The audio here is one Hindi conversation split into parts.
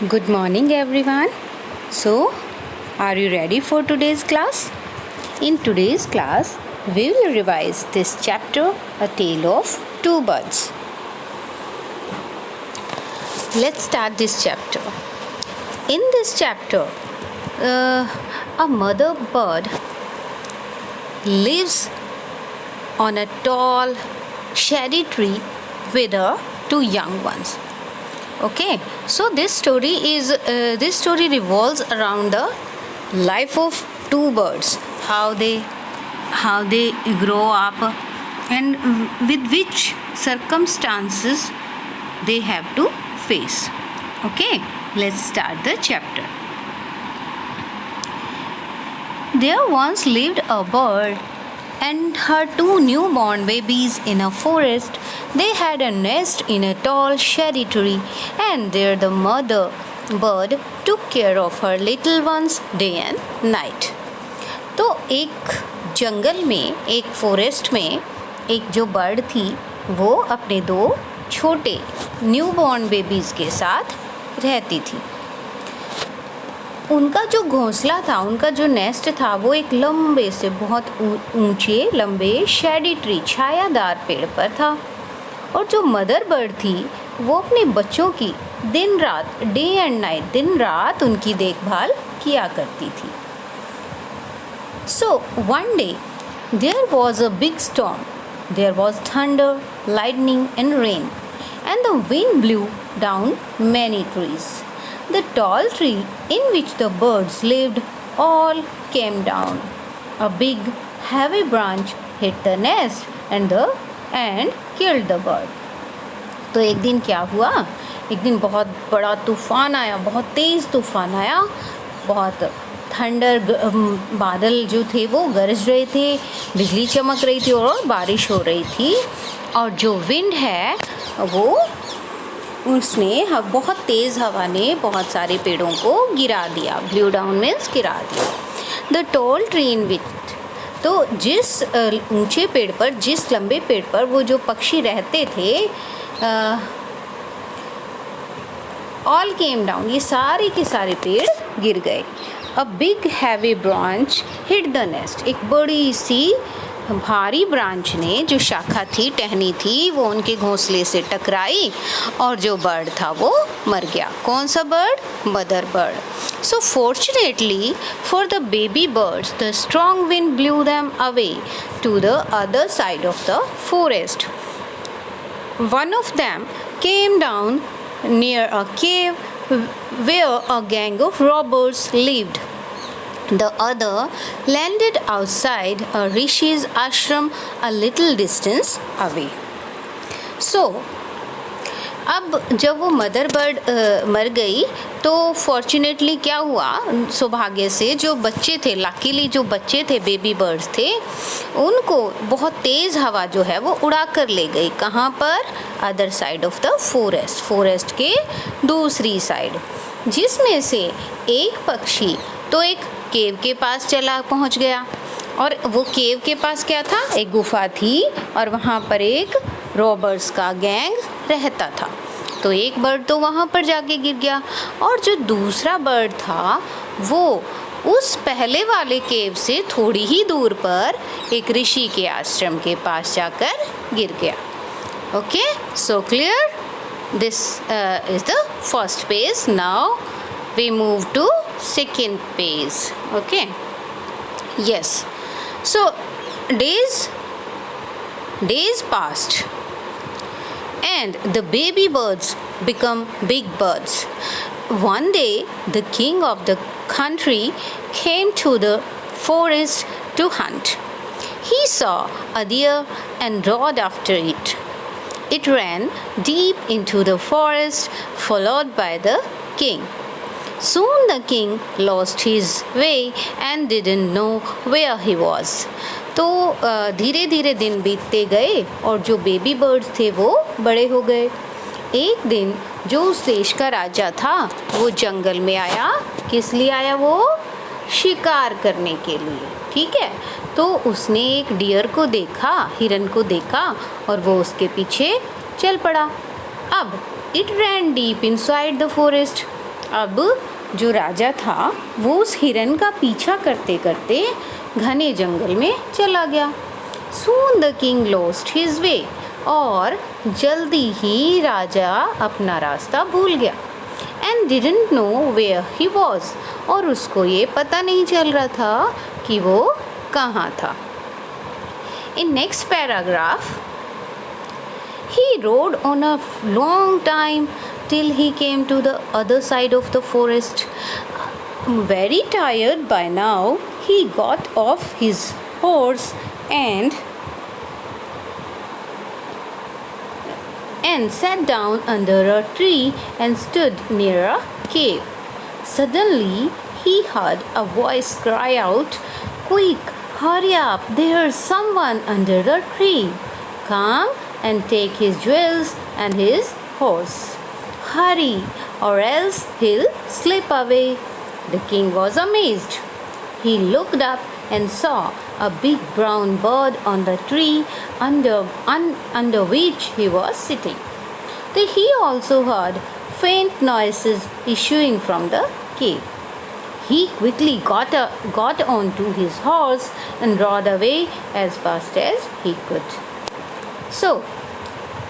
Good morning, everyone. So, are you ready for today's class? In today's class, we will revise this chapter, A Tale of Two Birds. Let's start this chapter. In this chapter, a mother bird lives on a tall, shady tree with her two young ones. Okay, so this story revolves around the life of two birds, how they grow up, and with which circumstances they have to face. Okay, let's start the chapter. There once lived a bird and her two newborn babies in a forest. They had a nest in a tall shady tree, and there the mother bird took care of her little ones day and night. तो एक जंगल में, एक फॉरेस्ट में एक जो बर्ड थी वो अपने दो छोटे न्यूबॉर्न बेबीज़ के साथ रहती थी. उनका जो घोंसला था, उनका जो नेस्ट था, वो एक लंबे से बहुत ऊंचे लंबे शैडी ट्री छायादार पेड़ पर था. और जो मदर बर्ड थी वो अपने बच्चों की दिन रात, डे एंड नाइट, दिन रात उनकी देखभाल किया करती थी. So one day there was a big storm. There was thunder, lightning and rain, and the wind blew down many trees. The tall tree in which the birds lived all came down. A big, heavy branch hit the nest and killed the bird. तो एक दिन क्या हुआ? एक दिन बहुत बड़ा तूफ़ान आया, बहुत तेज़ तूफ़ान आया, बहुत थंडर, बादल जो थे वो गरज रहे थे, बिजली चमक रही थी और बारिश हो रही थी. और जो विंड है वो उसने बहुत तेज़ हवा ने बहुत सारे पेड़ों को गिरा दिया. ब्लू डाउन मीन्स गिरा दिया. द टॉल ट्री इन विच, तो जिस ऊंचे पेड़ पर, जिस लंबे पेड़ पर वो जो पक्षी रहते थे, ऑल केम डाउन, ये सारे के सारे पेड़ गिर गए. A big heavy branch hit the nest, एक बड़ी सी भारी ब्रांच ने, जो शाखा थी, टहनी थी, वो उनके घोंसले से टकराई और जो बर्ड था वो मर गया. कौन सा bird? Mother bird. So fortunately for the baby birds the strong wind blew them away to the other side of the forest. One of them came down near a cave where a gang of robbers lived. The other landed outside a rishi's ashram a little distance away. So, अब जब वो मदर बर्ड मर गई तो फॉर्चुनेटली क्या हुआ, सौभाग्य से जो बच्चे थे, लकीली जो बच्चे थे, बेबी बर्ड्स थे, उनको बहुत तेज़ हवा जो है वो उड़ा कर ले गई. कहाँ पर? Other side of the forest, forest के दूसरी साइड. जिसमें से एक पक्षी तो एक केव के पास पहुँच गया. और वो केव के पास क्या था? एक गुफा थी और वहाँ पर एक रॉबर्स का गैंग रहता था. तो एक बर्ड तो वहाँ पर जाके गिर गया और जो दूसरा बर्ड था वो उस पहले वाले केव से थोड़ी ही दूर पर एक ऋषि के आश्रम के पास जाकर गिर गया. Okay, so clear? This is the first page. Now we move to second page. Okay, yes. So days passed and the baby birds become big birds. One day the king of the country came to the forest to hunt. He saw a deer and rode after it. It ran deep into the forest followed by the king. Soon the king lost his way and didn't know where he was. तो धीरे धीरे दिन बीतते गए और जो बेबी बर्ड्स थे वो बड़े हो गए. एक दिन जो उस देश का राजा था वो जंगल में आया. किस लिए आया? वो शिकार करने के लिए. ठीक है, तो उसने एक डियर को देखा, हिरन को देखा और वो उसके पीछे चल पड़ा. अब it ran deep inside the forest, अब जो राजा था वो उस हिरन का पीछा करते करते घने जंगल में चला गया। Soon the king lost his way, और जल्दी ही राजा अपना रास्ता भूल गया। And didn't know where he was, और उसको ये पता नहीं चल रहा था कि वो कहाँ था। In next paragraph, he rode on a long time till he came to the other side of the forest. Very tired by now, he got off his horse and sat down under a tree and stood near a cave. Suddenly, he heard a voice cry out, "Quick, hurry up, there's someone under the tree. Come and take his jewels and his horse. Hurry, or else he'll slip away." The king was amazed. He looked up and saw a big brown bird on the tree under which he was sitting. Then he also heard faint noises issuing from the cave. He quickly got onto his horse and rode away as fast as he could.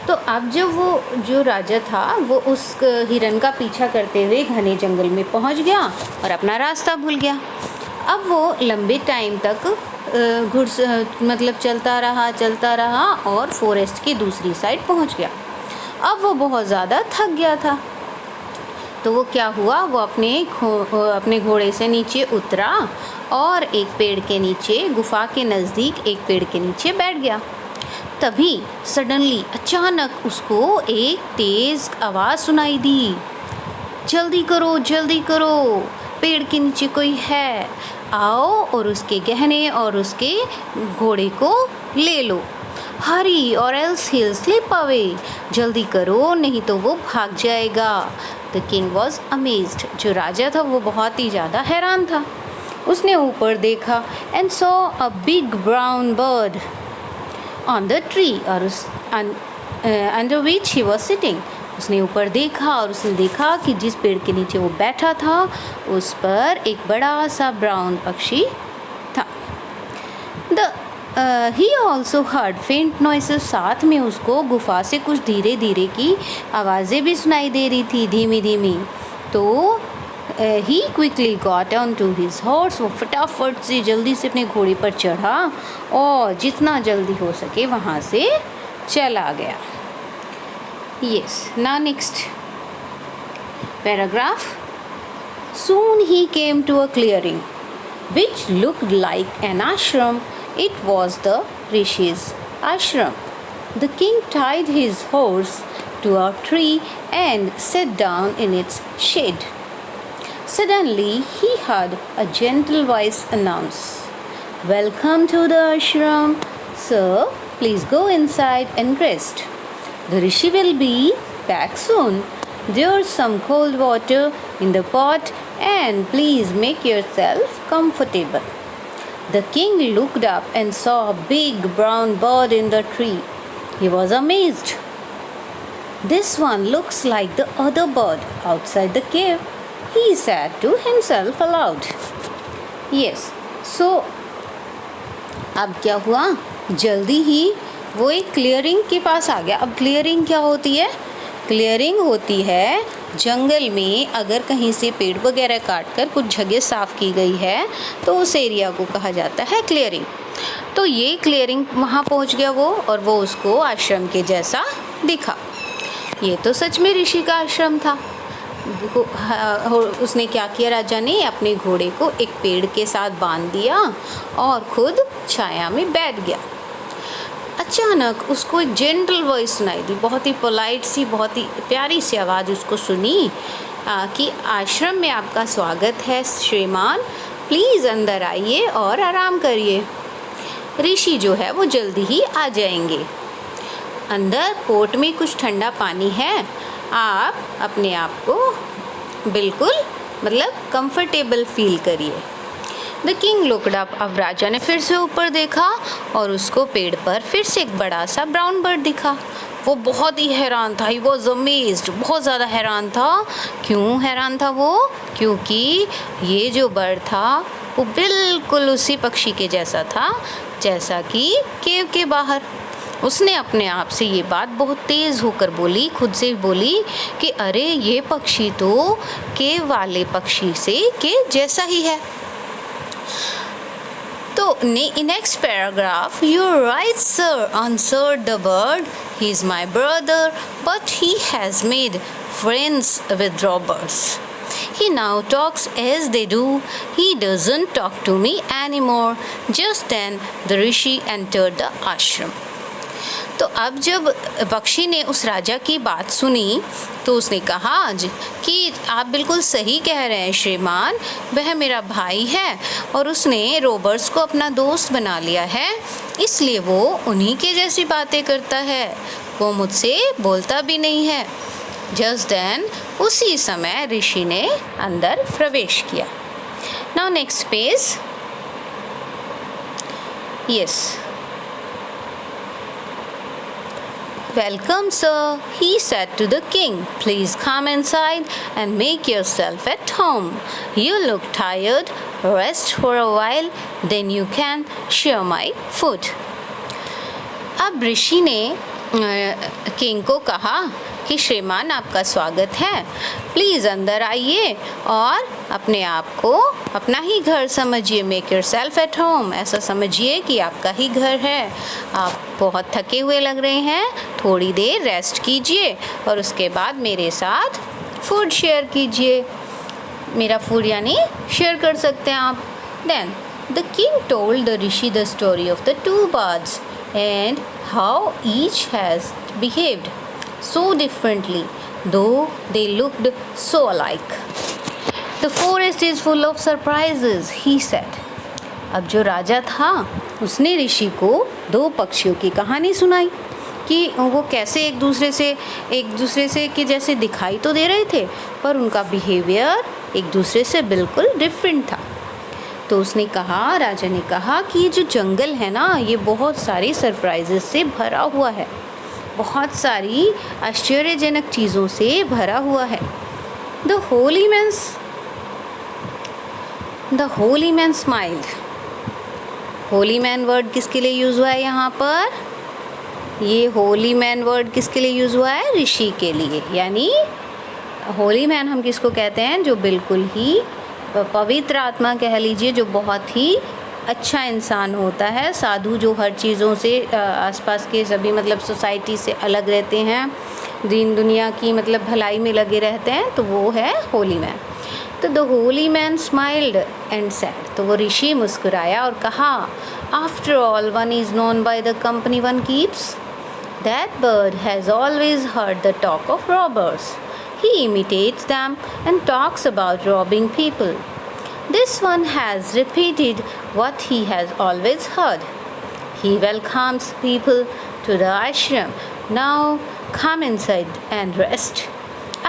तो अब जो राजा था वो उस हिरन का पीछा करते हुए घने जंगल में पहुंच गया और अपना रास्ता भूल गया। अब वो लंबे टाइम तक मतलब चलता रहा और फॉरेस्ट की दूसरी साइड पहुंच गया। अब वो बहुत ज़्यादा थक गया था, तो वो क्या हुआ, वो अपने घोड़े से नीचे उतरा और एक पेड़ के नीचे, गुफा के नज़दीक एक पेड़ के नीचे बैठ गया। तभी सडनली अचानक उसको एक तेज़ आवाज़ सुनाई दी, जल्दी करो, पेड़ के नीचे कोई है, आओ और उसके गहने और उसके घोड़े को ले लो। हरी और एल्स हिल स्लिप अवे, जल्दी करो नहीं तो वो भाग जाएगा। द किंग वॉज अमेज्ड, जो राजा था वो बहुत ही ज़्यादा हैरान था। उसने ऊपर देखा and saw a big brown bird on the tree और under which he was sitting. उसने ऊपर देखा और उसने देखा कि जिस पेड़ के नीचे वो बैठा था उस पर एक बड़ा सा ब्राउन पक्षी था। ही ऑल्सो हर्ड फेंट नॉइसेस, साथ में उसको गुफा से कुछ धीरे धीरे की आवाज़ें भी सुनाई दे रही थी, धीमी धीमी। तो he quickly got on to his horse, वो फटाफट से जल्दी से अपने घोड़े पर चढ़ा और जितना जल्दी हो सके वहाँ से चला गया। Yes, now next paragraph. Soon he came to a clearing which looked like an ashram. It was the Rishi's ashram. The king tied his horse to a tree and sat down in its shade. Suddenly he heard a gentle voice announce, "Welcome to the ashram. Sir, please go inside and rest. The Rishi will be back soon. There's some cold water in the pot and please make yourself comfortable." The king looked up and saw a big brown bird in the tree. He was amazed. "This one looks like the other bird outside the cave," he said to himself aloud. Yes, so अब क्या हुआ, जल्दी ही वो एक क्लियरिंग के पास आ गया। अब क्लियरिंग क्या होती है? क्लियरिंग होती है जंगल में अगर कहीं से पेड़ वगैरह काट कर कुछ जगह साफ़ की गई है तो उस एरिया को कहा जाता है क्लियरिंग। तो ये क्लियरिंग वहाँ पहुँच गया वो, और वो उसको आश्रम के जैसा दिखा। ये तो सच में ऋषि का आश्रम था। उसने क्या किया, राजा ने अपने घोड़े को एक पेड़ के साथ बांध दिया और खुद छाया में बैठ गया। अचानक उसको एक जेंटल वॉइस सुनाई दी, बहुत ही पोलाइट सी, बहुत ही प्यारी सी आवाज़ उसको सुनी कि आश्रम में आपका स्वागत है श्रीमान, प्लीज़ अंदर आइए और आराम करिए। ऋषि जो है वो जल्दी ही आ जाएंगे। अंदर पोट में कुछ ठंडा पानी है, आप अपने आप को बिल्कुल मतलब कंफर्टेबल फील करिए। द किंग लुक्ड अप, अब राजा ने फिर से ऊपर देखा और उसको पेड़ पर फिर से एक बड़ा सा ब्राउन बर्ड दिखा। वो बहुत ही हैरान था। ही वॉज अमेज्ड, बहुत ज़्यादा हैरान था। क्यों हैरान था वो? क्योंकि ये जो बर्ड था वो बिल्कुल उसी पक्षी के जैसा था जैसा कि केव के बाहर। उसने अपने आप से ये बात बहुत तेज़ होकर बोली, खुद से बोली कि अरे ये पक्षी तो केव वाले पक्षी से के जैसा ही है। तो next paragraph, you right sir, answered the bird, he is my brother but he has made friends with robbers. He now talks as they do. He doesn't talk to me anymore. Just then the rishi entered the ashram. तो अब जब पक्षी ने उस राजा की बात सुनी तो उसने कहा कि आप बिल्कुल सही कह रहे हैं श्रीमान, वह मेरा भाई है और उसने रोबर्स को अपना दोस्त बना लिया है, इसलिए वो उन्हीं के जैसी बातें करता है, वो मुझसे बोलता भी नहीं है। जस्ट देन, उसी समय ऋषि ने अंदर प्रवेश किया। Now next page. Yes, Welcome, sir, he said to the king. Please come inside and make yourself at home. You look tired. Rest for a while, then you can share my food. अब ऋषि ने किंग को कहा कि श्रीमान आपका स्वागत है, प्लीज़ अंदर आइए और अपने आप को अपना ही घर समझिए। Make your self at home, ऐसा समझिए कि आपका ही घर है। आप बहुत थके हुए लग रहे हैं, थोड़ी देर रेस्ट कीजिए और उसके बाद मेरे साथ फूड शेयर कीजिए। मेरा फूड यानी शेयर कर सकते हैं आप। Then the king told the rishi the story of the two birds and how each has behaved so differently, though they looked so alike. The forest is full of surprises, he said. अब जो राजा था उसने ऋषि को दो पक्षियों की कहानी सुनाई कि वो कैसे एक दूसरे से के जैसे दिखाई तो दे रहे थे पर उनका बिहेवियर एक दूसरे से बिल्कुल डिफरेंट था। तो उसने कहा, राजा ने कहा कि ये जो जंगल है ना, ये बहुत सारी सरप्राइजेस से भरा हुआ है, बहुत सारी आश्चर्यजनक चीज़ों से भरा हुआ है। The Holi man smiled. Holi man word किसके लिए यूज़ हुआ है यहाँ पर? ये होली मैन वर्ड किसके लिए यूज़ हुआ है? ऋषि के लिए। यानी होली मैन हम किसको कहते हैं? जो बिल्कुल ही पवित्र आत्मा कह लीजिए, जो बहुत ही अच्छा इंसान होता है, साधु जो हर चीज़ों से आसपास के सभी मतलब सोसाइटी से अलग रहते हैं, दीन दुनिया की मतलब भलाई में लगे रहते हैं, तो वो है होली मैन। तो the Holi man smiled and sad, तो वो ऋषि मुस्कुराया और कहा, after all one is known by the company one keeps, that bird has always heard the talk of robbers. He imitates them and talks about robbing people. This one has repeated what he has always heard. He welcomes people to the ashram. Now come inside and rest.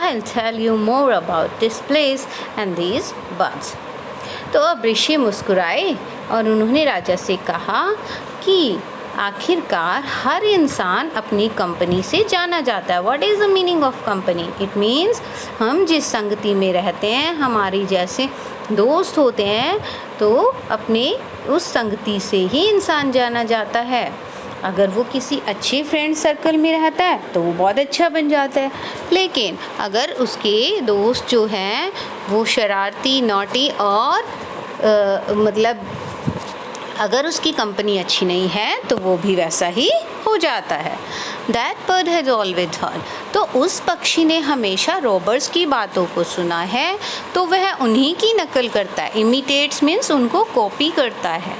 I'll tell you more about this place and these birds. तो अब ऋषि मुस्कुराए और उन्होंने राजा से कहा कि आखिरकार हर इंसान अपनी कंपनी से जाना जाता है। What is the meaning of company? It means हम जिस संगति में रहते हैं, हमारी जैसे दोस्त होते हैं, तो अपने उस संगति से ही इंसान जाना जाता है। अगर वो किसी अच्छे फ्रेंड सर्कल में रहता है तो वो बहुत अच्छा बन जाता है, लेकिन अगर उसके दोस्त जो हैं वो शरारती, नॉटी और मतलब अगर उसकी कंपनी अच्छी नहीं है तो वो भी वैसा ही हो जाता है। That bird has always heard, तो उस पक्षी ने हमेशा रॉबर्स की बातों को सुना है, तो वह उन्हीं की नकल करता है। इमिटेट्स मीन्स उनको कॉपी करता है,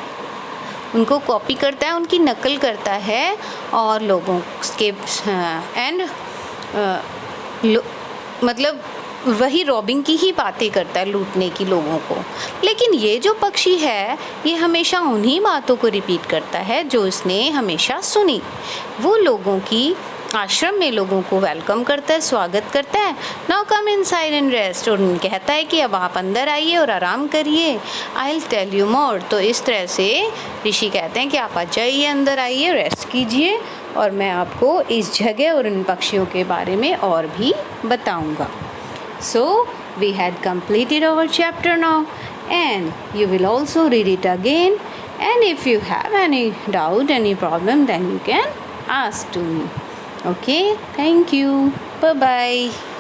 उनकी नकल करता है और लोगों के मतलब वही रॉबिंग की ही बातें करता है, लूटने की लोगों को। लेकिन ये जो पक्षी है ये हमेशा उन्हीं बातों को रिपीट करता है जो इसने हमेशा सुनी। वो लोगों की आश्रम में लोगों को वेलकम करता है, स्वागत करता है। Now come inside and rest, और कहता है कि अब आप अंदर आइए और आराम करिए। I will tell you more, तो इस तरह से ऋषि कहते हैं कि आप आ जाइए, अंदर आइए, रेस्ट कीजिए, और मैं आपको इस जगह और इन पक्षियों के बारे में और भी बताऊंगा। So we had completed our chapter now, and you will also read it again, and if you have any doubt, any problem, then you can ask to me. Okay, thank you. Bye bye.